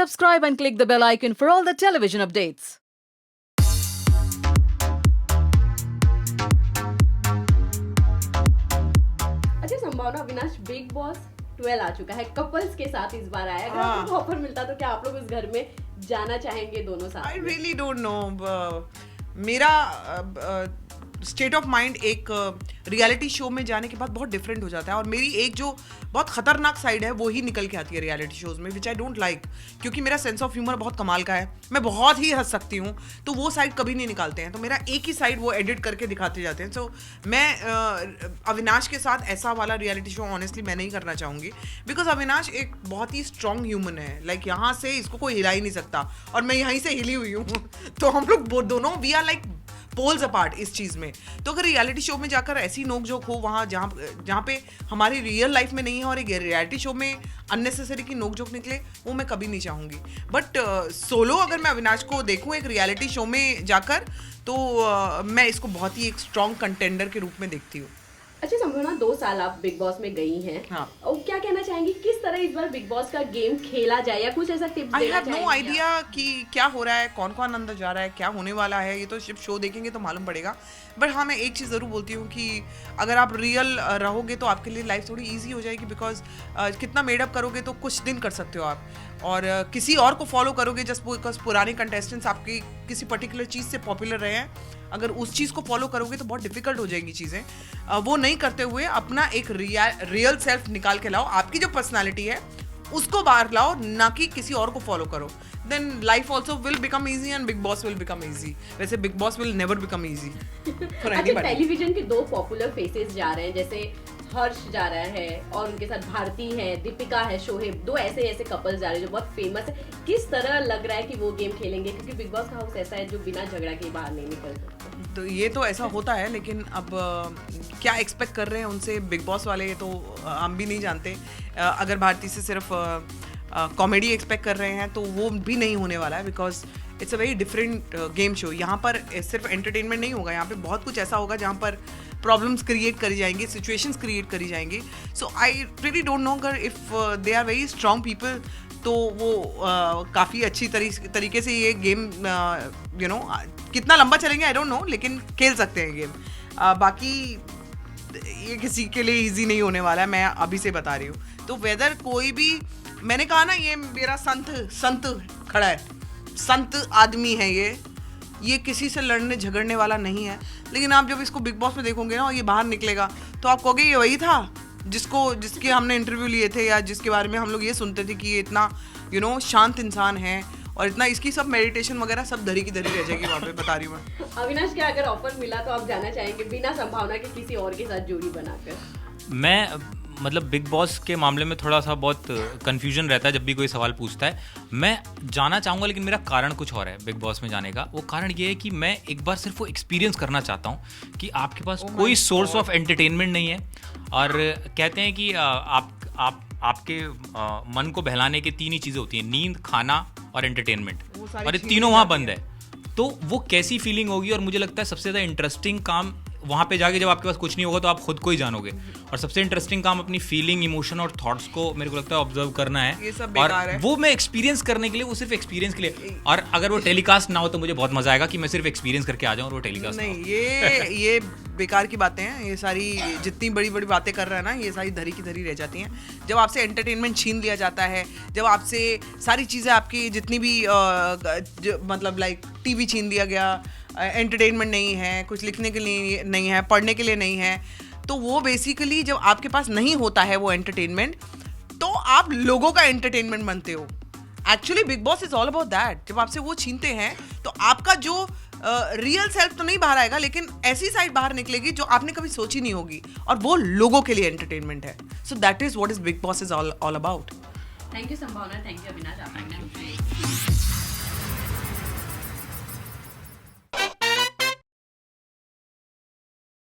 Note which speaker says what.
Speaker 1: subscribe and click the bell icon for all the television updates.
Speaker 2: अच्छा, संभावना Avinash big boss 12 आ चुका है, couples के साथ इस बार आया। अगर आपको ऑफर मिलता तो क्या आप लोग उस घर में जाना चाहेंगे दोनों साथ?
Speaker 3: आई रियली डोंट नो। मेरा स्टेट ऑफ माइंड एक रियलिटी शो में जाने के बाद बहुत डिफरेंट हो जाता है, और मेरी एक जो बहुत खतरनाक साइड है वो ही निकल के आती है रियलिटी शोज में, विच आई डोंट लाइक, क्योंकि मेरा सेंस ऑफ ह्यूमर बहुत कमाल का है, मैं बहुत ही हंस सकती हूँ, तो वो साइड कभी नहीं निकालते हैं, तो मेरा एक ही साइड वो एडिट करके दिखाते जाते हैं। सो मैं अविनाश के साथ ऐसा वाला रियलिटी शो ऑनेस्टली मैं नहीं करना चाहूँगी, बिकॉज अविनाश एक बहुत ही स्ट्रॉन्ग ह्यूमन है, लाइक यहाँ से इसको कोई हिला ही नहीं सकता, और मैं यहीं से हिली हुई हूँ तो हम लोग दोनों we are like poles apart इस चीज़ में। तो अगर रियलिटी शो में जाकर ऐसी नोकझोंक हो वहाँ जहाँ पे हमारी रियल लाइफ में नहीं है, और एक रियलिटी शो में अननेसेसरी की नोकझोंक निकले, वो मैं कभी नहीं चाहूँगी। बट सोलो अगर मैं अविनाश को देखूँ एक रियलिटी शो में जाकर, तो मैं इसको बहुत ही एक स्ट्रॉन्ग कंटेंडर के रूप में देखती हूँ।
Speaker 2: अच्छा संभावना, 2 साल आप बिग बॉस में गई हैं,
Speaker 3: हाँ।
Speaker 2: और क्या कहना चाहेंगी किस तरह इस बार बिग बॉस का गेम खेला जाए, या कुछ ऐसा टिप्स
Speaker 3: आई
Speaker 2: देना
Speaker 3: हैव
Speaker 2: चाहेंगी?
Speaker 3: नो आइडिया कि क्या हो रहा है, कौन कौन अंदर जा रहा है, क्या होने वाला है, ये तो सिर्फ शो देखेंगे तो मालूम पड़ेगा। बट हाँ, मैं एक चीज़ ज़रूर बोलती हूँ कि अगर आप रियल रहोगे तो आपके लिए लाइफ थोड़ी ईजी हो जाएगी, बिकॉज कितना मेडअप करोगे तो कुछ दिन कर सकते हो आप, और किसी और को फॉलो करोगे जस्ट बिकॉज पुराने कंटेस्टेंट्स आपकी किसी पर्टिकुलर चीज़ से पॉपुलर रहे हैं, अगर उस चीज़ को फॉलो करोगे तो बहुत डिफिकल्ट हो जाएंगी चीज़ें। वो नहीं करते हुए अपना एक रियल सेल्फ निकाल के लाओ, आपकी जो पर्सनालिटी है उसको बाहर लाओ, ना कि किसी और को फॉलो करो, then life also will become easy and Bigg Boss will become easy. वैसे Bigg Boss will never become easy for
Speaker 2: अच्छा,
Speaker 3: एनीबॉडी।
Speaker 2: टेलीविजन के 2 पॉपुलर फेसेस जा रहे हैं, जैसे हर्ष जा रहा है और उनके साथ भारती है, दीपिका है, शोहेब, 2 ऐसे कपल्स जा रहे हैं जो बहुत फेमस है। किस तरह लग रहा है कि वो गेम खेलेंगे, क्योंकि बिग बॉस का हाउस ऐसा है जो बिना झगड़ा के बाहर नहीं निकल सकता।
Speaker 3: तो ये तो ऐसा होता है, लेकिन अब क्या एक्सपेक्ट कर रहे हैं उनसे बिग बॉस वाले, ये तो हम भी नहीं जानते। अगर भारती से सिर्फ कॉमेडी एक्सपेक्ट कर रहे हैं तो वो भी नहीं होने वाला है, because it's a very different game show. यहाँ पर सिर्फ एंटरटेनमेंट नहीं होगा, यहाँ पे बहुत कुछ ऐसा होगा जहाँ पर प्रॉब्लम्स क्रिएट करी जाएंगी, सिचुएशंस क्रिएट करी जाएंगी। So I really don't know, अगर if they are very strong people तो वो काफ़ी अच्छी तरीके से ये गेम यू नो कितना लंबा चलेंगे आई डोंट नो, लेकिन खेल सकते हैं गेम। बाकी ये किसी के लिए इजी नहीं होने वाला है, मैं अभी से बता रही हूँ। तो वेदर कोई भी, मैंने कहा ना, ये मेरा संत खड़ा है, संत आदमी है ये किसी से लड़ने झगड़ने वाला नहीं है। लेकिन आप जब इसको बिग बॉस में देखोगे ना और ये बाहर निकलेगा तो आप कहोगे ये वही था जिसके हमने इंटरव्यू लिए थे, या जिसके बारे में हम लोग ये सुनते थे कि ये इतना शांत इंसान है, और इतना इसकी सब मेडिटेशन वगैरह सब धरी की धरी रह जाएगी वहाँ पे, बता रही हूँ मैं।
Speaker 2: अविनाश, क्या अगर ऑफर मिला तो आप जाना चाहेंगे बिना संभावना के किसी और के साथ जोड़ी बनाकर?
Speaker 4: मैं मतलब बिग बॉस के मामले में थोड़ा सा बहुत कन्फ्यूजन रहता है जब भी कोई सवाल पूछता है। मैं जाना चाहूँगा, लेकिन मेरा कारण कुछ और है बिग बॉस में जाने का। वो कारण ये है कि मैं एक बार सिर्फ वो एक्सपीरियंस करना चाहता हूँ कि आपके पास कोई सोर्स ऑफ एंटरटेनमेंट नहीं है, और कहते हैं कि आपके मन को बहलाने की 3 ही चीज़ें होती हैं, नींद, खाना और एंटरटेनमेंट, और ये तीनों वहाँ बंद है। तो वो कैसी फीलिंग होगी, और मुझे लगता है सबसे ज़्यादा इंटरेस्टिंग काम वहाँ पे जाके, जब आपके पास कुछ नहीं होगा तो आप खुद को ही जानोगे, और सबसे इंटरेस्टिंग काम अपनी फीलिंग, इमोशन और थॉट्स को मेरे को लगता है ऑब्जर्व करना है।
Speaker 3: ये सब
Speaker 4: और
Speaker 3: बेकार है।
Speaker 4: वो मैं एक्सपीरियंस करने के लिए, वो सिर्फ एक्सपीरियंस के लिए, और अगर वो टेलीकास्ट ना हो तो मुझे बहुत मजा आएगा कि मैं सिर्फ एक्सपीरियंस करके आ जाऊँ और वो टेलीकास्ट
Speaker 3: नहीं, ये बेकार की बातें हैं, ये सारी जितनी बड़ी बड़ी बातें कर रहा है ना, ये सारी धरी की धरी रह जाती हैं। जब आपसे एंटरटेनमेंट छीन लिया जाता है, जब आपसे सारी चीज़ें आपकी जितनी भी मतलब लाइक टीवी छीन दिया गया, एंटरटेनमेंट नहीं है, कुछ लिखने के लिए नहीं है, पढ़ने के लिए नहीं है, तो वो बेसिकली जब आपके पास नहीं होता है वो एंटरटेनमेंट, तो आप लोगों का एंटरटेनमेंट बनते हो। Actually big boss is all about that. जब आपसे वो छीनते हैं तो आपका जो रियल सेल्फ तो नहीं बाहर आएगा, लेकिन ऐसी साइड बाहर निकलेगी जो आपने कभी सोची नहीं होगी, और वो लोगों के लिए एंटरटेनमेंट है। So that is what is big boss is all about.
Speaker 2: Thank you संभावना, थैंक यू अविनाश, आपका